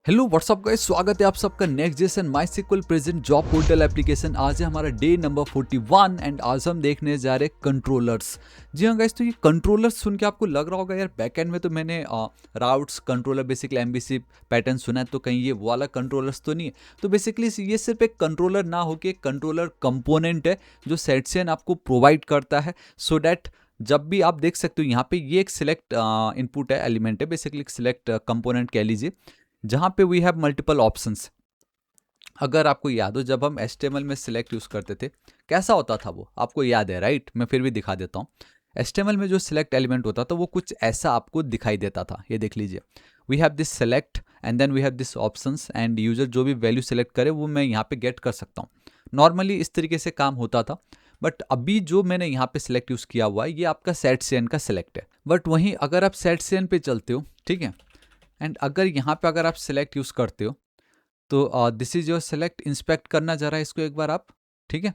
Hello what's up guys, स्वागत है आप सबका next JSON MySQL present job portal application. आज है हमारा डे नंबर 41 एंड आज हम देखने जा रहे हैं कंट्रोलर्स। जी हाँ गाइस, तो ये कंट्रोलर्स सुन के आपको लग रहा होगा यार बैकएंड में तो मैंने routes controller basically MBC pattern सुना है, तो कहीं ये वो वाला कंट्रोलर्स तो नहीं है। तो बेसिकली ये सिर्फ एक कंट्रोलर ना होकर एक कंट्रोलर कंपोनेंट है जो सेटसेन आपको प्रोवाइड करता है सो डैट जब भी आप देख सकते हो यहाँ पे ये एक सिलेक्ट इनपुट है, एलिमेंट है, बेसिकली एक सिलेक्ट कंपोनेंट कह लीजिए, जहां पे वी हैव मल्टीपल ऑप्शंस। अगर आपको याद हो जब हम HTML में सिलेक्ट यूज करते थे कैसा होता था वो आपको याद है राइट? मैं फिर भी दिखा देता हूँ। HTML में जो सिलेक्ट एलिमेंट होता था वो कुछ ऐसा आपको दिखाई देता था। ये देख लीजिए, we have this select and then we have this options and user जो भी वैल्यू सेलेक्ट करे वो मैं यहाँ पे गेट कर सकता हूँ। नॉर्मली इस तरीके से काम होता था, बट अभी जो मैंने यहाँ पे सिलेक्ट यूज किया हुआ है ये आपका सेट सेन का सिलेक्ट है। बट वहीं अगर आप सेट सेन पे चलते हो, ठीक है, एंड अगर यहाँ पे अगर आप सिलेक्ट यूज करते हो तो this is your select, inspect करना जरा इसको एक बार आप, ठीक है।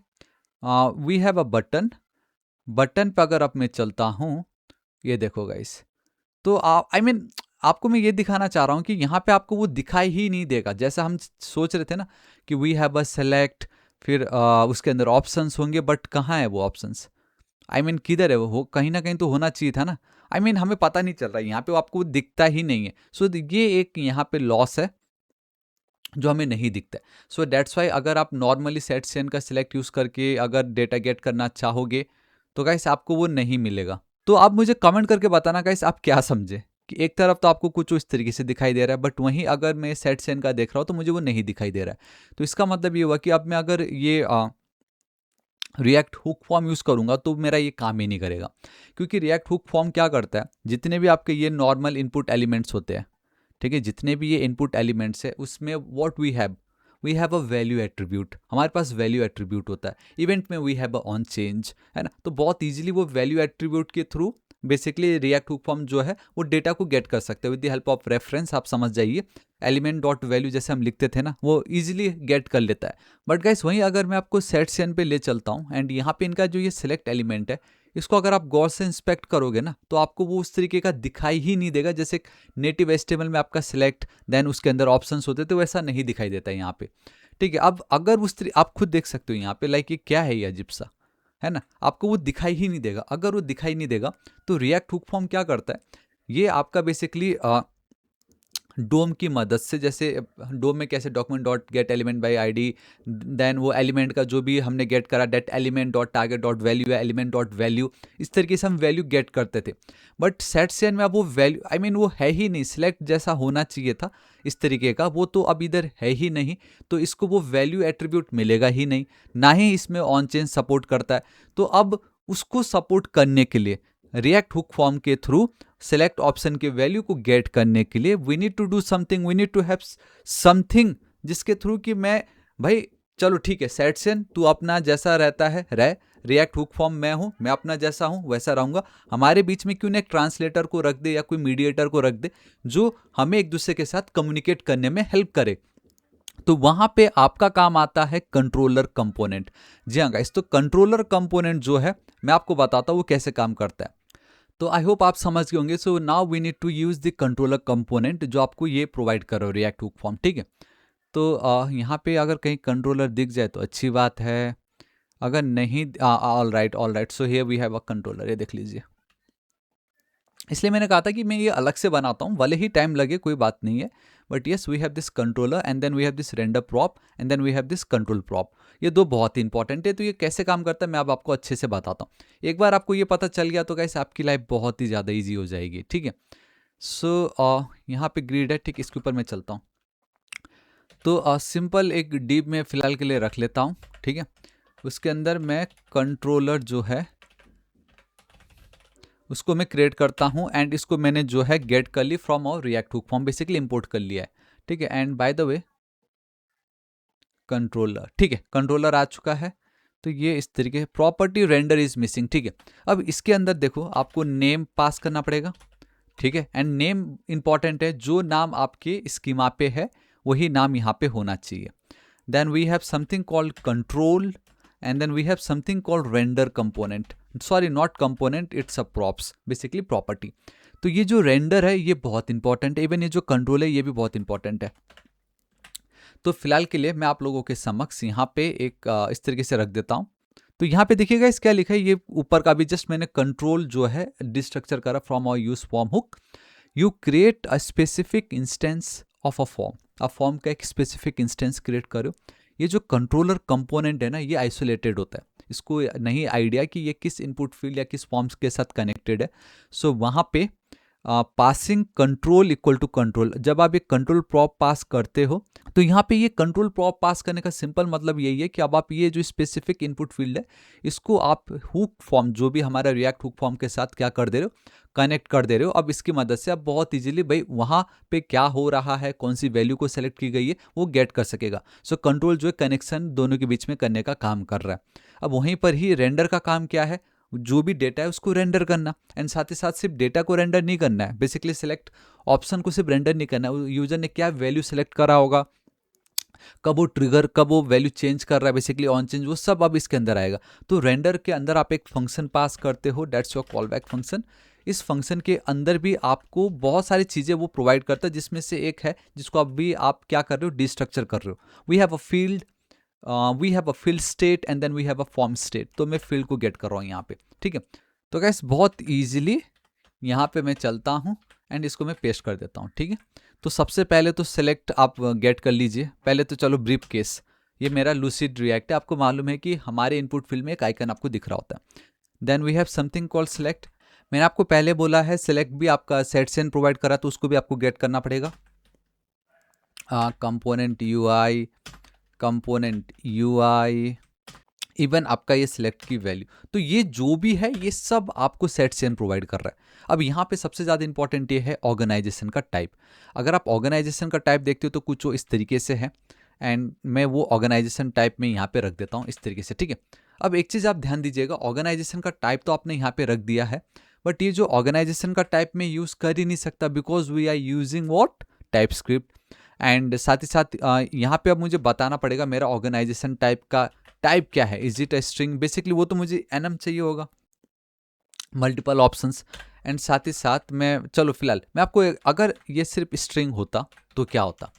We have a button, button पे अगर अब मैं चलता हूँ, ये देखो गाइस, तो आई मीन आपको मैं ये दिखाना चाह रहा हूँ कि यहाँ पे आपको वो दिखाई ही नहीं देगा जैसा हम सोच रहे थे ना कि वी हैव अ सेलेक्ट, फिर उसके अंदर ऑप्शंस होंगे, बट कहाँ है वो ऑप्शंस? आई मीन किधर है वो? कहीं ना कहीं तो होना चाहिए था ना। आई मीन हमें पता नहीं चल रहा है यहाँ पे, वो आपको दिखता ही नहीं है। सो ये एक यहाँ पे लॉस है जो हमें नहीं दिखता है। सो दैट्स वाई अगर आप नॉर्मली सेट सेन का सिलेक्ट यूज करके अगर डेटा गेट करना चाहोगे तो गाइस आपको वो नहीं मिलेगा। तो आप मुझे कमेंट करके बताना गाइस आप क्या समझे कि एक तरफ तो आपको कुछ इस तरीके से दिखाई दे रहा है, बट वहीं अगर मैं सेट सेन का देख रहा हूँ तो मुझे वो नहीं दिखाई दे रहा है। तो इसका मतलब ये हुआ कि अब मैं अगर ये रिएक्ट हुक फॉर्म यूज करूंगा तो मेरा ये काम ही नहीं करेगा, क्योंकि रिएक्ट हुक फॉर्म क्या करता है, जितने भी आपके ये नॉर्मल इनपुट एलिमेंट्स होते हैं, ठीक है, जितने भी ये इनपुट एलिमेंट्स है उसमें what we have a value attribute, हमारे पास वैल्यू एट्रीब्यूट होता है। इवेंट में we have a on change, है ना, तो बहुत इजीली वो वैल्यू एट्रीब्यूट के through basically React hook form जो है वो डेटा को गेट कर सकते हैं with the help of reference. आप समझ जाइए, एलिमेंट डॉट वैल्यू जैसे हम लिखते थे ना वो इजीली गेट कर लेता है। बट गाइस वहीं अगर मैं आपको सेट सेन पे ले चलता हूँ एंड यहाँ पे इनका जो ये सिलेक्ट एलिमेंट है इसको अगर आप गौर से इंस्पेक्ट करोगे ना तो आपको वो उस तरीके का दिखाई ही नहीं देगा जैसे नेटिव HTML में आपका सिलेक्ट देन उसके अंदर ऑप्शंस होते थे, वैसा नहीं दिखाई देता है यहाँ पे। ठीक है, अब अगर आप खुद देख सकते हो यहाँ पे, लाइक ये क्या है, ये अजीब सा है ना, आपको वो दिखाई ही नहीं देगा। अगर वो दिखाई नहीं देगा तो रिएक्ट हुक फॉर्म क्या करता है, ये आपका बेसिकली डोम की मदद से, जैसे डोम में कैसे document dot get element by ID, then वो एलिमेंट का जो भी हमने गेट करा that element dot target dot value या एलिमेंट डॉट वैल्यू, इस तरीके से हम वैल्यू गेट करते थे। बट सेट सेन में अब वो वैल्यू आई मीन वो है ही नहीं, सिलेक्ट जैसा होना चाहिए था इस तरीके का, वो तो अब इधर है ही नहीं, तो इसको वो वैल्यू एट्रीब्यूट मिलेगा ही नहीं, ना ही इसमें ऑन चेंज सपोर्ट करता है। तो अब उसको सपोर्ट करने के लिए रिएक्ट हुक फॉर्म के थ्रू सेलेक्ट ऑप्शन के वैल्यू को गेट करने के लिए we need to do something, we need to have something जिसके थ्रू कि मैं, भाई चलो ठीक है सेट सेन तू अपना जैसा रहता है रह, रिएक्ट हुक फॉर्म मैं हूं, मैं अपना जैसा हूं वैसा रहूंगा, हमारे बीच में क्यों ना एक ट्रांसलेटर को रख दे या कोई मीडिएटर को रख दे जो हमें एक दूसरे के साथ कम्युनिकेट करने में हेल्प करे। तो वहां पे आपका काम आता है कंट्रोलर कंपोनेंट। जी हाँ गाइस, तो कंट्रोलर कंपोनेंट जो है मैं आपको बताता हूँ वो कैसे काम करता है। तो आई होप आप समझ गए होंगे। So now we need to use the controller component जो आपको ये प्रोवाइड कर रहा हो रिएक्ट हुक फॉर्म, ठीक है। तो यहाँ पे अगर कहीं कंट्रोलर दिख जाए तो अच्छी बात है, अगर नहीं, all right, so here we have a controller, ये देख लीजिए। इसलिए मैंने कहा था कि मैं ये अलग से बनाता हूँ, भले ही टाइम लगे कोई बात नहीं है, but yes we have this controller and then we have this render prop and then we have this control prop. ये दो बहुत ही इंपॉर्टेंट है। तो ये कैसे काम करता है मैं अब आपको अच्छे से बताता हूँ। एक बार आपको ये पता चल गया तो गाइस आपकी लाइफ बहुत ही ज़्यादा ईजी हो जाएगी, ठीक है। सो यहाँ पे ग्रिड है, ठीक, इसके ऊपर मैं चलता हूँ। तो सिंपल एक डिव में फिलहाल के लिए रख लेता हूँ, ठीक है। उसके अंदर मैं कंट्रोलर जो है उसको मैं क्रिएट करता हूँ एंड इसको मैंने जो है गेट कर ली फ्रॉम और react hook form, basically import कर लिया है, ठीक है। And by the way controller, ठीक है, कंट्रोलर आ चुका है। तो ये इस तरीके से प्रॉपर्टी रेंडर इज मिसिंग, ठीक है। अब इसके अंदर देखो आपको नेम पास करना पड़ेगा, ठीक है, एंड नेम इंपॉर्टेंट है, जो नाम आपके स्कीमा पे है वही नाम यहाँ पे होना चाहिए। Then we have something called control and then we have something called render component, sorry not component, it's a props, basically property। तो ये जो रेंडर है ये बहुत इंपॉर्टेंट है, इवन ये जो कंट्रोल है ये भी बहुत इंपॉर्टेंट है। तो फिलहाल के लिए मैं आप लोगों के समक्ष यहाँ पे एक इस तरीके से रख देता हूँ। तो यहाँ पे देखिएगा इस क्या लिखा है, ये ऊपर का भी जस्ट मैंने कंट्रोल जो है डिस्ट्रक्चर करा फ्रॉम और use form hook, you create a specific instance of a form. अब फॉर्म का एक स्पेसिफिक इंस्टेंस क्रिएट करो। ये जो कंट्रोलर कंपोनेंट है ना ये आइसोलेटेड होता है, इसको नहीं आइडिया कि ये किस इनपुट फील्ड या किस फॉर्म्स के साथ कनेक्टेड है। सो वहाँ पे passing control equal to control, जब आप एक कंट्रोल प्रॉप पास करते हो तो यहाँ पे ये कंट्रोल प्रॉप पास करने का सिंपल मतलब यही है कि अब आप ये जो स्पेसिफिक इनपुट फील्ड है इसको आप हुक फॉर्म, जो भी हमारा रिएक्ट हुक फॉर्म के साथ क्या कर दे रहे हो, कनेक्ट कर दे रहे हो। अब इसकी मदद से आप बहुत इजीली भाई वहाँ पे क्या हो रहा है, कौन सी वैल्यू को सेलेक्ट की गई है वो गेट कर सकेगा। सो कंट्रोल जो है कनेक्शन दोनों के बीच में करने का काम कर रहा है। अब वहीं पर ही रेंडर का काम क्या है, जो भी डेटा है उसको रेंडर करना, एंड साथ ही साथ सिर्फ डेटा को रेंडर नहीं करना है, बेसिकली सिलेक्ट ऑप्शन को सिर्फ रेंडर नहीं करना है, यूजर ने क्या वैल्यू सेलेक्ट करा होगा, कब वो ट्रिगर, कब वो वैल्यू चेंज कर रहा है, बेसिकली ऑन चेंज, वो सब अब इसके अंदर आएगा। तो रेंडर के अंदर आप एक फंक्शन पास करते हो, that's your call back function. इस फंक्शन के अंदर भी आपको बहुत सारी चीज़ें वो प्रोवाइड करता है, जिसमें से एक है जिसको अभी आप क्या कर रहे हो, डिस्ट्रक्चर कर रहे हो। We have a field state and then we have a form state. तो मैं फील्ड को गेट कर रहा हूँ यहाँ पे, ठीक है। तो गैस बहुत ईजिली यहाँ पे मैं चलता हूँ एंड इसको मैं पेस्ट कर देता हूँ, ठीक है। तो सबसे पहले तो सेलेक्ट आप गेट कर लीजिए। पहले तो चलो ब्रीफ केस, ये मेरा लूसिड रिएक्ट है। आपको मालूम है कि हमारे इनपुट फील्ड में एक आइकन आपको दिख रहा होता है। Then we have something called select. मैंने आपको पहले बोला है सेलेक्ट भी आपका सेट सेन प्रोवाइड करा, तो उसको भी आपको गेट करना पड़ेगा। कंपोनेंट यूआई इवन आपका ये सिलेक्ट की वैल्यू, तो ये जो भी है ये सब आपको सेट सेन प्रोवाइड कर रहा है। अब यहाँ पे सबसे ज़्यादा इंपॉर्टेंट ये है ऑर्गेनाइजेशन का टाइप। अगर आप ऑर्गेनाइजेशन का टाइप देखते हो तो कुछ इस तरीके से है, एंड मैं वो ऑर्गेनाइजेशन टाइप में यहाँ पे रख देता हूँ इस तरीके से, ठीक है। अब एक चीज़ आप ध्यान दीजिएगा, ऑर्गेनाइजेशन का टाइप तो आपने यहाँ पे रख दिया है, बट ये जो ऑर्गेनाइजेशन का टाइप में यूज़ कर ही नहीं सकता, because we are using what, TypeScript. And साथ ही साथ यहाँ पे अब मुझे बताना पड़ेगा मेरा ऑर्गेनाइजेशन टाइप का टाइप क्या है, is it a string, basically वो तो मुझे एनम चाहिए होगा, मल्टीपल ऑप्शंस। एंड साथ ही साथ मैं, चलो फिलहाल मैं आपको अगर ये सिर्फ स्ट्रिंग होता तो क्या होता,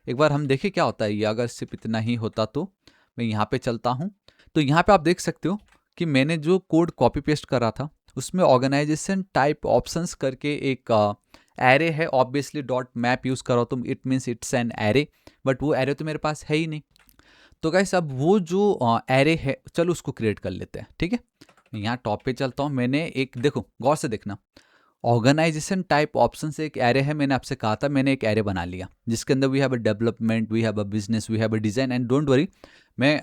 एक बार हम देखें क्या होता है ये, अगर सिर्फ इतना ही होता तो मैं यहाँ पे चलता हूँ। तो यहाँ पे आप देख सकते हो कि मैंने जो कोड कॉपी पेस्ट करा था उसमें ऑर्गेनाइजेशन टाइप ऑप्शंस करके एक एरे है, ऑब्वियसली डॉट मैप यूज़ करो तुम, it means it's an array, but वो एरे तो मेरे पास है ही नहीं। तो गाइस अब वो जो एरे है चलो उसको क्रिएट कर लेते हैं, ठीक है। मैं यहाँ टॉप पे चलता हूँ, मैंने एक, देखो गौर से देखना, ऑर्गेनाइजेशन टाइप ऑप्शन से एक एरे है, मैंने आपसे कहा था मैंने एक एरे बना लिया जिसके अंदर we have a development, we have a business, we have a design, and don't worry, मैं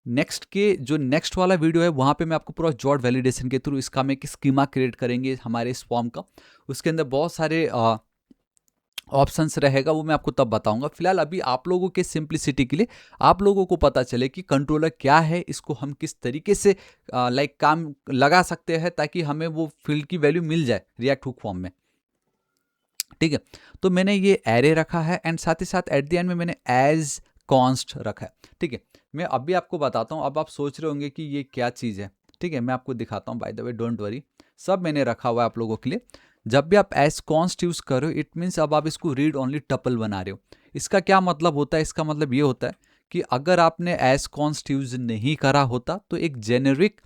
नेक्स्ट के जो नेक्स्ट वाला वीडियो है वहाँ पे मैं आपको पूरा जॉट वैलिडेशन के थ्रू इसका मैं एक स्कीमा क्रिएट करेंगे हमारे इस फॉर्म का, उसके अंदर बहुत सारे ऑप्शंस रहेगा, वो मैं आपको तब बताऊंगा। फिलहाल अभी आप लोगों के सिंप्लिसिटी के लिए आप लोगों को पता चले कि कंट्रोलर क्या है, इसको हम किस तरीके से लाइक काम लगा सकते हैं ताकि हमें वो फील्ड की वैल्यू मिल जाए रिएक्ट हुक फॉर्म में, ठीक है। तो मैंने ये एरे रखा है एंड साथ ही साथ एट द एंड में मैंने एज कॉन्स्ट रखा है, ठीक है। मैं अभी आपको बताता हूँ, अब आप सोच रहे होंगे कि ये क्या चीज़ है, ठीक है, मैं आपको दिखाता हूँ, by the way don't worry, सब मैंने रखा हुआ है आप लोगों के लिए। जब भी आप एज कॉन्स्ट यूज़ करो इट मीन्स अब आप इसको रीड ओनली टपल बना रहे हो। इसका क्या मतलब होता है, इसका मतलब ये होता है कि अगर आपने एज कॉन्स्ट यूज नहीं करा होता तो एक जेनेरिक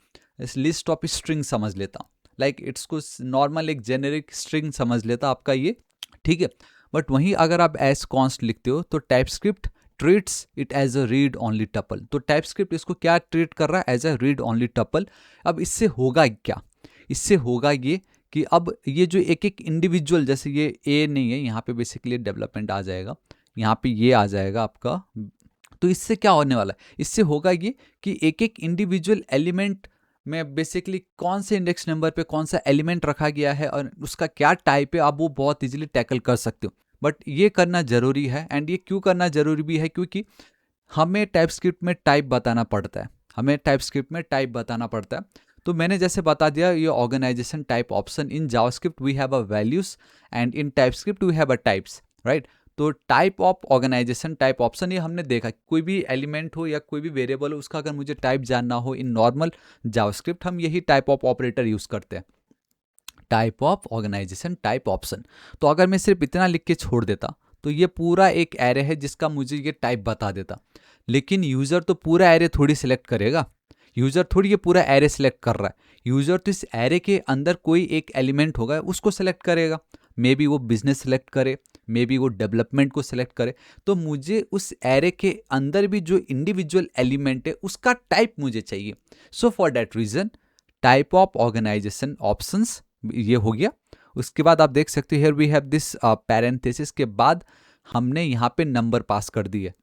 लिस्ट ऑफ स्ट्रिंग समझ लेता, लाइक इट्स को नॉर्मल एक जेनेरिक स्ट्रिंग समझ लेता आपका ये, ठीक है। बट वहीं अगर आप एज कॉन्स्ट लिखते हो तो TypeScript treats it as a read only tuple. तो टाइपस्क्रिप्ट इसको क्या ट्रीट कर रहा है, as a read only tuple. अब इससे होगा क्या, इससे होगा ये कि अब ये जो एक एक इंडिविजुअल, जैसे ये ए नहीं है यहाँ पे बेसिकली डेवलपमेंट आ जाएगा, यहाँ पे ये आ जाएगा आपका, तो इससे क्या होने वाला है, इससे होगा ये कि एक एक इंडिविजुअल एलिमेंट में बेसिकली कौन से इंडेक्स नंबर पे कौन सा एलिमेंट रखा गया है और उसका क्या टाइप है, आप वो बहुत इजीली टैकल कर सकते हो। बट ये करना जरूरी है, एंड ये क्यों करना जरूरी भी है, क्योंकि हमें टाइपस्क्रिप्ट में टाइप बताना पड़ता है, हमें टाइपस्क्रिप्ट में टाइप बताना पड़ता है। तो मैंने जैसे बता दिया ये organisation type option, in JavaScript we have a values and in TypeScript we have a types, right. तो type of organisation type option ये हमने देखा, कोई भी एलिमेंट हो या कोई भी वेरिएबल हो उसका अगर मुझे टाइप जानना हो इन नॉर्मल जावास्क्रिप्ट हम यही टाइप ऑफ ऑपरेटर यूज करते हैं, type of organisation, type option. तो अगर मैं सिर्फ इतना लिख के छोड़ देता तो ये पूरा एक एरे है जिसका मुझे ये टाइप बता देता। लेकिन यूज़र तो पूरा एरे थोड़ी सिलेक्ट करेगा, यूज़र थोड़ी ये पूरा एरे सिलेक्ट कर रहा है। यूज़र तो इस एरे के अंदर कोई एक एलिमेंट होगा उसको सिलेक्ट करेगा। मे बी वो बिजनेस सेलेक्ट करे, मे बी वो डेवलपमेंट को सिलेक्ट करे। तो मुझे उस एरे के अंदर भी जो इंडिविजुअल एलिमेंट है उसका टाइप मुझे चाहिए। So for that reason type of organization options ये हो गया। उसके बाद आप देख सकते हो here we have this parenthesis के बाद हमने यहाँ पे नंबर पास कर दिए।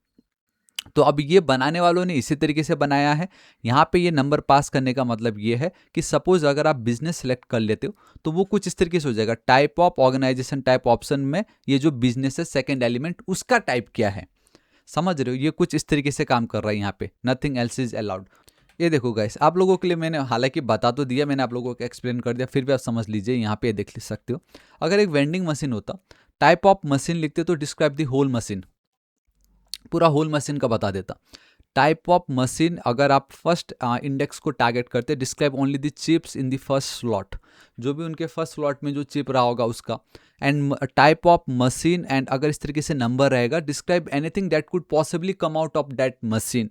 तो अब ये बनाने वालों ने इसी तरीके से बनाया है। यहाँ पे ये नंबर पास करने का मतलब ये है कि सपोज अगर आप बिजनेस सेलेक्ट कर लेते हो तो वो कुछ इस तरीके से हो जाएगा। Type of organisation type option में ये जो बिजनेस है सेकेंड एलिमेंट उसका टाइप क्या है, समझ रहे हो? ये कुछ इस तरीके से काम कर रहा है यहाँ पे, नथिंग एल्स इज अलाउड। ये देखो गाइस, आप लोगों के लिए मैंने हालांकि बता तो दिया, मैंने आप लोगों को एक्सप्लेन कर दिया, फिर भी आप समझ लीजिए। यहाँ पे देख सकते हो अगर एक वेंडिंग मशीन होता, टाइप ऑफ मशीन लिखते तो डिस्क्राइब दी होल मशीन, पूरा होल मशीन का बता देता। टाइप ऑफ मशीन अगर आप फर्स्ट इंडेक्स को टारगेट करते, describe only the chips in the first slot, जो भी उनके फर्स्ट स्लॉट में जो चिप रहा होगा उसका। And type of machine, and अगर इस तरीके से नंबर रहेगा, describe anything that could possibly come out of that machine.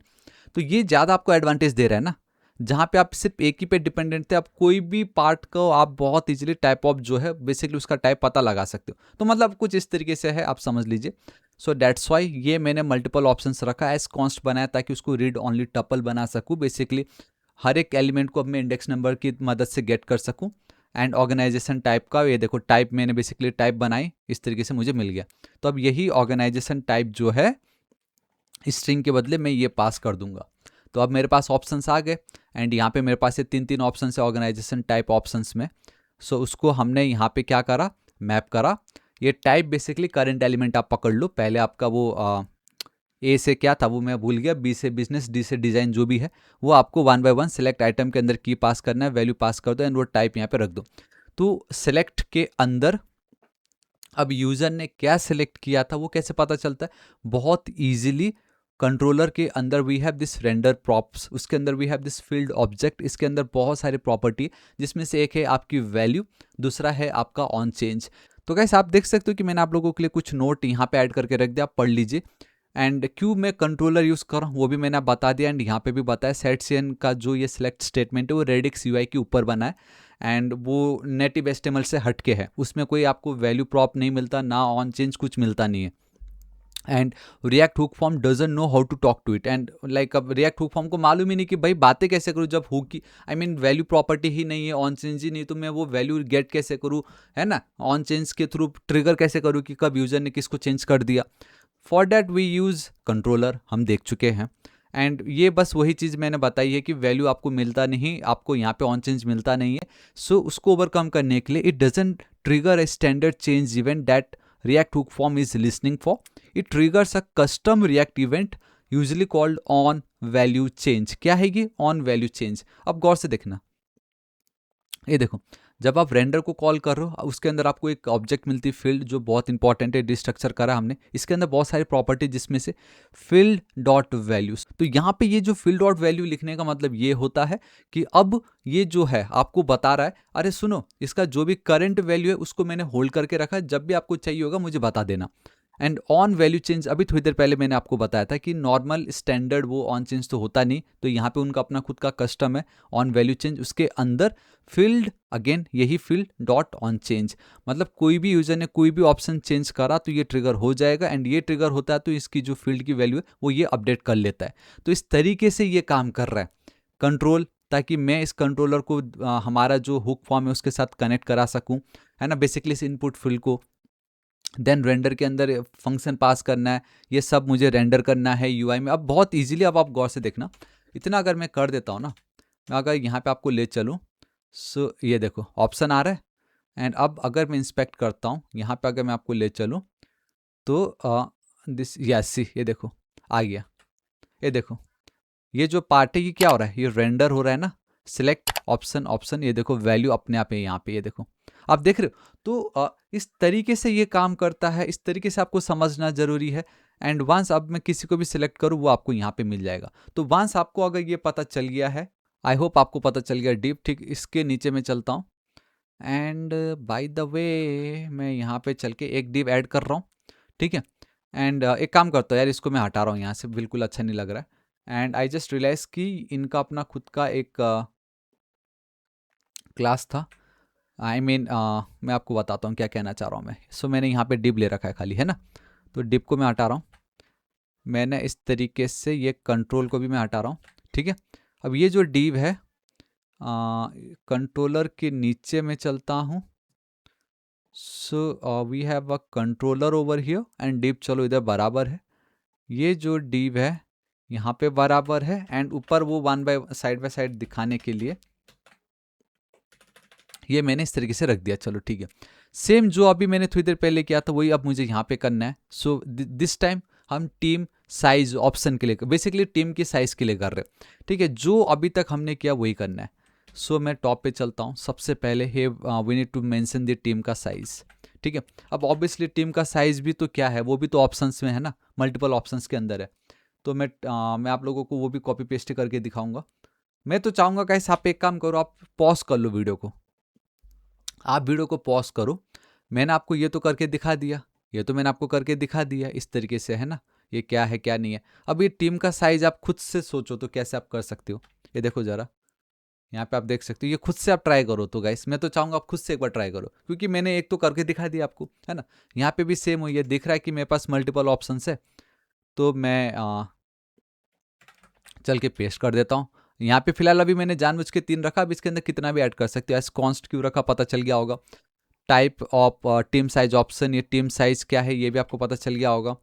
तो ये ज़्यादा आपको एडवांटेज दे रहा है ना, जहाँ पे आप सिर्फ एक ही पे डिपेंडेंट थे, आप कोई भी पार्ट को आप बहुत इजीली टाइप ऑफ जो है बेसिकली उसका टाइप पता लगा सकते हो। तो मतलब कुछ इस तरीके से है, आप समझ लीजिए। सो दैट्स वाई ये मैंने मल्टीपल ऑप्शंस रखा, एज कॉन्स्ट बनाया ताकि उसको रीड ओनली टपल बना सकूँ। बेसिकली हर एक एलिमेंट को अब मैं इंडेक्स नंबर की मदद से गेट कर सकूँ। एंड ऑर्गेनाइजेशन टाइप का ये देखो, टाइप मैंने बेसिकली टाइप बनाई, इस तरीके से मुझे मिल गया। तो अब यही ऑर्गेनाइजेशन टाइप जो है स्ट्रिंग के बदले मैं ये पास कर दूंगा। तो अब मेरे पास ऑप्शंस आ गए, एंड यहाँ पे मेरे पास ये तीन ऑप्शंस है ऑर्गेनाइजेशन टाइप ऑप्शंस में। सो उसको हमने यहाँ पे क्या करा, मैप करा। ये टाइप बेसिकली करंट एलिमेंट आप पकड़ लो, पहले आपका वो ए से क्या था वो मैं भूल गया, बी से बिजनेस, डी से डिजाइन, जो भी है वो आपको one by one select item के अंदर की पास करना है, वैल्यू पास कर दो एंड वो टाइप यहाँ पे रख दो। तो सिलेक्ट के अंदर अब यूजर ने क्या सिलेक्ट किया था वो कैसे पता चलता है? बहुत इजीली कंट्रोलर के अंदर we have this render props, उसके अंदर we have this field object, इसके अंदर बहुत सारे प्रॉपर्टी, जिसमें से एक है आपकी वैल्यू, दूसरा है आपका ऑन चेंज। तो गाइस आप देख सकते हो कि मैंने आप लोगों के लिए कुछ नोट यहाँ पे ऐड करके रख दिया, आप पढ़ लीजिए। एंड क्यों मैं कंट्रोलर यूज़ कर रहा हूँ वो भी मैंने बता दिया, एंड यहाँ पे भी बताया सेट सीएन का जो ये सिलेक्ट स्टेटमेंट है वो रेडिक्स यूआई के ऊपर बना है, एंड वो नेटिव एचटीएमएल से हटके है, उसमें कोई आपको वैल्यू प्रॉप नहीं मिलता, ना ऑन चेंज कुछ मिलता नहीं है। And React hook form doesn't know how to talk to it, and like अब रिएक्ट हुक फॉर्म को मालूम ही नहीं कि भाई बातें कैसे करूँ जब हुक की आई मीन वैल्यू प्रॉपर्टी ही नहीं है, ऑन चेंज ही नहीं, तो मैं वो वैल्यू गेट कैसे करूँ, है ना? ऑन चेंज के थ्रू ट्रिगर कैसे करूँ कि कब यूजर ने किसको चेंज कर दिया। For that we use controller, हम देख चुके हैं। एंड ये बस वही चीज़ मैंने बताई है कि वैल्यू आपको मिलता नहीं, आपको यहाँ पे ऑन चेंज मिलता नहीं है। सो उसको ओवरकम करने के लिए it doesn't trigger a standard change event that React hook form is listening for. It triggers a custom React event usually called on value change. क्या है ये on value change? अब गौर से देखना, ये देखो जब आप रेंडर को कॉल कर रहे हो उसके अंदर आपको एक ऑब्जेक्ट मिलती है फील्ड, जो बहुत इंपॉर्टेंट है, डिस्ट्रक्चर करा हमने, इसके अंदर बहुत सारी प्रॉपर्टी जिसमें से फील्ड डॉट वैल्यूज। तो यहाँ पे ये जो फील्ड डॉट वैल्यू लिखने का मतलब ये होता है कि अब ये जो है आपको बता रहा है, अरे सुनो इसका जो भी करंट वैल्यू है उसको मैंने होल्ड करके रखा है, जब भी आपको चाहिए होगा मुझे बता देना। एंड ऑन वैल्यू चेंज, अभी थोड़ी देर पहले मैंने आपको बताया था कि नॉर्मल स्टैंडर्ड वो ऑन चेंज तो होता नहीं, तो यहाँ पे उनका अपना खुद का कस्टम है ऑन वैल्यू चेंज, उसके अंदर फील्ड अगेन यही फील्ड डॉट ऑन चेंज, मतलब कोई भी यूजर ने कोई भी ऑप्शन चेंज करा तो ये ट्रिगर हो जाएगा, एंड ये ट्रिगर होता है तो इसकी जो फील्ड की वैल्यू है वो ये अपडेट कर लेता है। तो इस तरीके से ये काम कर रहा है कंट्रोल, ताकि मैं इस कंट्रोलर को हमारा जो हुक फॉर्म है उसके साथ कनेक्ट करा सकूं, है ना, बेसिकली इस इनपुट फील्ड को। देन रेंडर के अंदर फंक्शन पास करना है, ये सब मुझे रेंडर करना है यूआई में। अब बहुत इजीली, अब आप गौर से देखना, इतना अगर मैं कर देता हूँ ना, मैं अगर यहाँ पे आपको ले चलूँ, सो ये देखो ऑप्शन आ रहा है, एंड अब अगर मैं इंस्पेक्ट करता हूँ यहाँ पे, अगर मैं आपको ले चलूँ तो दिस यस सी, ये देखो आ गया। ये देखो ये जो पार्ट है ये क्या हो रहा है, ये रेंडर हो रहा है ना, सिलेक्ट ऑप्शन ऑप्शन, ये देखो वैल्यू अपने आप है यहाँ पे, ये देखो आप देख रहे हो। तो इस तरीके से ये काम करता है, इस तरीके से आपको समझना जरूरी है। एंड वंस अब मैं किसी को भी सिलेक्ट करूँ वो आपको यहाँ पे मिल जाएगा। तो वंस आपको अगर ये पता चल गया है, आई होप आपको पता चल गया डीप, ठीक इसके नीचे मैं चलता हूँ, एंड बाय द वे मैं यहाँ पे चल के एक डिव ऐड कर रहा हूँ, ठीक है। एंड एक काम करता हूँ यार, इसको मैं हटा रहा हूँ यहाँ से, बिल्कुल अच्छा नहीं लग रहा है। एंड आई जस्ट रियलाइज कि इनका अपना खुद का एक क्लास था। मैं आपको बताता हूँ क्या कहना चाह रहा हूँ मैं। सो मैंने यहाँ पे डिव ले रखा है खाली, है ना। तो डिव को मैं हटा रहा हूँ, मैंने इस तरीके से ये कंट्रोल को भी मैं हटा रहा हूँ, ठीक है। अब ये जो डिव है कंट्रोलर के नीचे में चलता हूँ। So we have a controller over here and div चलो इधर बराबर है। ये जो डिव है यहाँ पे बराबर है एंड ऊपर वो वन बाय साइड दिखाने के लिए ये मैंने इस तरीके से रख दिया। चलो ठीक है, सेम जो अभी मैंने थोड़ी देर पहले किया था वही अब मुझे यहाँ पे करना है। सो दिस टाइम हम टीम साइज ऑप्शन के लिए, बेसिकली टीम की साइज के लिए कर रहे हैं, ठीक है। जो अभी तक हमने किया वही करना है। सो मैं टॉप पे चलता हूँ, सबसे पहले hey we need to mention the team का साइज, ठीक है। अब ऑब्वियसली टीम का साइज भी तो क्या है, वो भी तो ऑप्शंस में है ना, मल्टीपल ऑप्शंस के अंदर है। तो मैं आप लोगों को वो भी कॉपी पेस्ट करके दिखाऊंगा। मैं तो चाहूँगा गाइस आप एक काम करो, आप पॉज कर लो वीडियो को, आप वीडियो को पॉज करो। मैंने आपको ये तो करके दिखा दिया, ये तो मैंने आपको करके दिखा दिया इस तरीके से, है ना। ये क्या है क्या नहीं है। अब ये टीम का साइज आप खुद से सोचो तो कैसे आप कर सकते हो। ये देखो जरा, यहाँ पे आप देख सकते हो, ये खुद से आप ट्राई करो। तो गाइस मैं तो चाहूँगा आप खुद से एक बार ट्राई करो, क्योंकि मैंने एक तो करके दिखा दिया आपको, है ना। यहाँ पे भी सेम हो, ये दिख रहा है कि मेरे पास मल्टीपल ऑप्शन है। तो मैं चल के पेस्ट कर देता हूँ। यहाँ पे फिलहाल अभी मैंने जानबूझ के 3 रखा, अब इसके अंदर कितना भी ऐड कर सकते हो। एस कॉन्स्ट क्यों रखा पता चल गया होगा। Type of team size option, ये टीम साइज क्या है ये भी आपको पता चल गया होगा।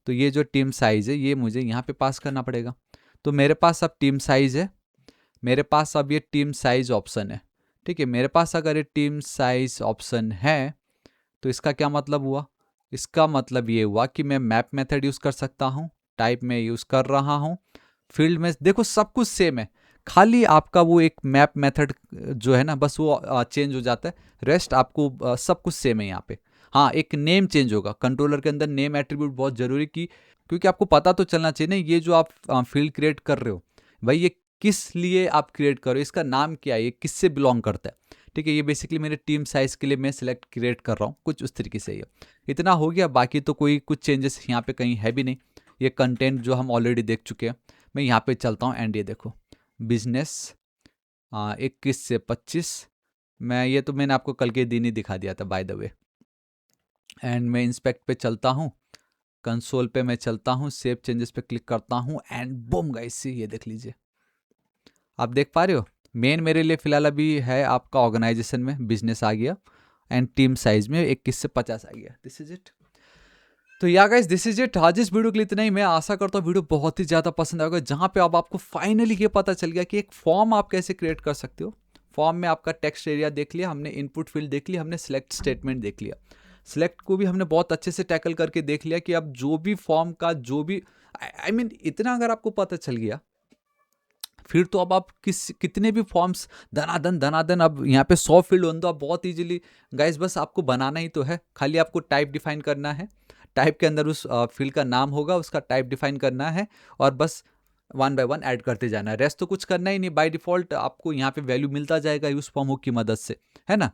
तो ये जो टीम साइज है ये मुझे यहाँ पे पास करना पड़ेगा। तो मेरे पास अब टीम साइज है, मेरे पास अब ये टीम साइज ऑप्शन है, ठीक है। मेरे पास अगर ये टीम साइज ऑप्शन है तो इसका क्या मतलब हुआ, इसका मतलब ये हुआ कि मैं मैप मेथड यूज़ कर सकता हूँ, टाइप में यूज़ कर रहा हूँ, फील्ड में देखो सब कुछ सेम है, खाली आपका वो एक मैप मेथड जो है ना बस वो चेंज हो जाता है, रेस्ट आपको सब कुछ सेम है यहाँ पे। हाँ, एक नेम चेंज होगा कंट्रोलर के अंदर, नेम एट्रीब्यूट बहुत जरूरी की, क्योंकि आपको पता तो चलना चाहिए ना ये जो आप फील्ड क्रिएट कर रहे हो भाई ये किस लिए आप क्रिएट कर रहे हो, इसका नाम क्या है, ये किससे बिलोंग करता है, ठीक है। ये बेसिकली मेरे टीम साइज के लिए मैं सिलेक्ट क्रिएट कर रहा हूँ, कुछ उस तरीके से। ये इतना हो गया, बाकी तो कोई कुछ चेंजेस यहाँ पे कहीं है भी नहीं, ये कंटेंट जो हम ऑलरेडी देख चुके हैं। मैं यहाँ पे चलता हूँ एंड ये देखो बिजनेस 21 से 25, मैं ये तो मैंने आपको कल के दिन ही दिखा दिया था बाय द वे। एंड मैं इंस्पेक्ट पे चलता हूँ, कंसोल पे मैं चलता हूँ, सेव चेंजेस पे क्लिक करता हूँ एंड बूम गाइस ये देख लीजिए, आप देख पा रहे हो मेन मेरे लिए फिलहाल अभी है आपका ऑर्गेनाइजेशन में बिजनेस आ गया एंड टीम साइज में 21 से 50 आ गया। This is it. तो या गाइस दिस इज इट, आज इस वीडियो के लिए इतना ही। मैं आशा करता हूँ वीडियो बहुत ही ज़्यादा पसंद आएगा, जहाँ पे अब आपको फाइनली ये पता चल गया कि एक फॉर्म आप कैसे क्रिएट कर सकते हो। फॉर्म में आपका टेक्स्ट एरिया देख लिया हमने, इनपुट फील्ड देख लिया हमने, सिलेक्ट स्टेटमेंट देख लिया, सिलेक्ट को भी हमने बहुत अच्छे से टैकल करके देख लिया कि अब जो भी फॉर्म का जो भी आई मीन इतना अगर आपको पता चल गया फिर तो अब आप कितने भी फॉर्म्स धनाधन अब यहाँ पे 100 फील्ड हो तो आप बहुत इजीली गाइस बस आपको बनाना ही तो है, खाली आपको टाइप डिफाइन करना है, टाइप के अंदर उस फील्ड का नाम होगा, उसका टाइप डिफाइन करना है और बस 1 बाय 1 ऐड करते जाना है, रेस्ट तो कुछ करना ही नहीं। बाय डिफॉल्ट आपको यहाँ पे वैल्यू मिलता जाएगा यूज फॉर्म हुक की मदद से, है ना।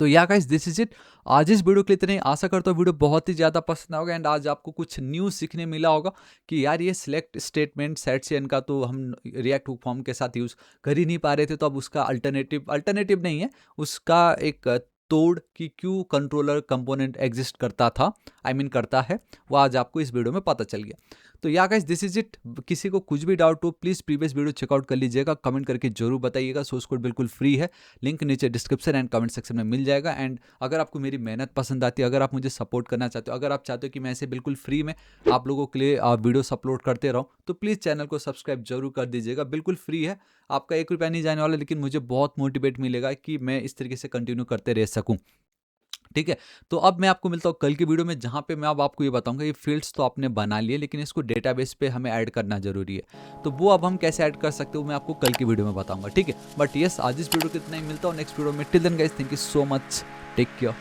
तो या गाइस दिस इज इट, आज इस वीडियो के लिए इतने ही। आशा करता हूँ वीडियो बहुत ही ज़्यादा पसंद होगा एंड आज आपको कुछ न्यू सीखने मिला होगा कि यार ये सिलेक्ट स्टेटमेंट सेट चेन का तो हम रिएक्ट हुक फॉर्म के साथ यूज़ कर ही नहीं पा रहे थे, तो अब उसका अल्टरनेटिव नहीं है, उसका एक तोड़ कि क्यों कंट्रोलर कंपोनेंट एग्जिस्ट करता था, करता है, वो आज आपको इस वीडियो में पता चल गया। तो या गाइस दिस इज इट, किसी को कुछ भी डाउट हो प्लीज़ प्रीवियस वीडियो चेकआउट कर लीजिएगा, कमेंट करके जरूर बताइएगा, सोर्स कोड बिल्कुल फ्री है, लिंक नीचे डिस्क्रिप्शन एंड कमेंट सेक्शन में मिल जाएगा। एंड अगर आपको मेरी मेहनत पसंद आती है, अगर आप मुझे सपोर्ट करना चाहते हो, अगर आप चाहते हो कि मैं ऐसे बिल्कुल फ्री में आप लोगों के लिए वीडियोस अपलोड करते रहूँ, तो प्लीज़ चैनल को सब्सक्राइब जरूर कर दीजिएगा, बिल्कुल फ्री है, आपका 1 रुपया नहीं जाने वाला, लेकिन मुझे बहुत मोटिवेट मिलेगा कि मैं इस तरीके से कंटिन्यू करते रह सकूँ, ठीक है। तो अब मैं आपको मिलता हूँ कल की वीडियो में, जहाँ पे मैं अब आपको ये बताऊंगा ये फील्ड्स तो आपने बना लिए लेकिन इसको डेटाबेस पे हमें ऐड करना जरूरी है, तो वो अब हम कैसे ऐड कर सकते हो मैं आपको कल की वीडियो में बताऊंगा, ठीक है। बट यस आज इस वीडियो को इतना ही, मिलता हूँ नेक्स्ट वीडियो में। Till then guys thank you so much, take care.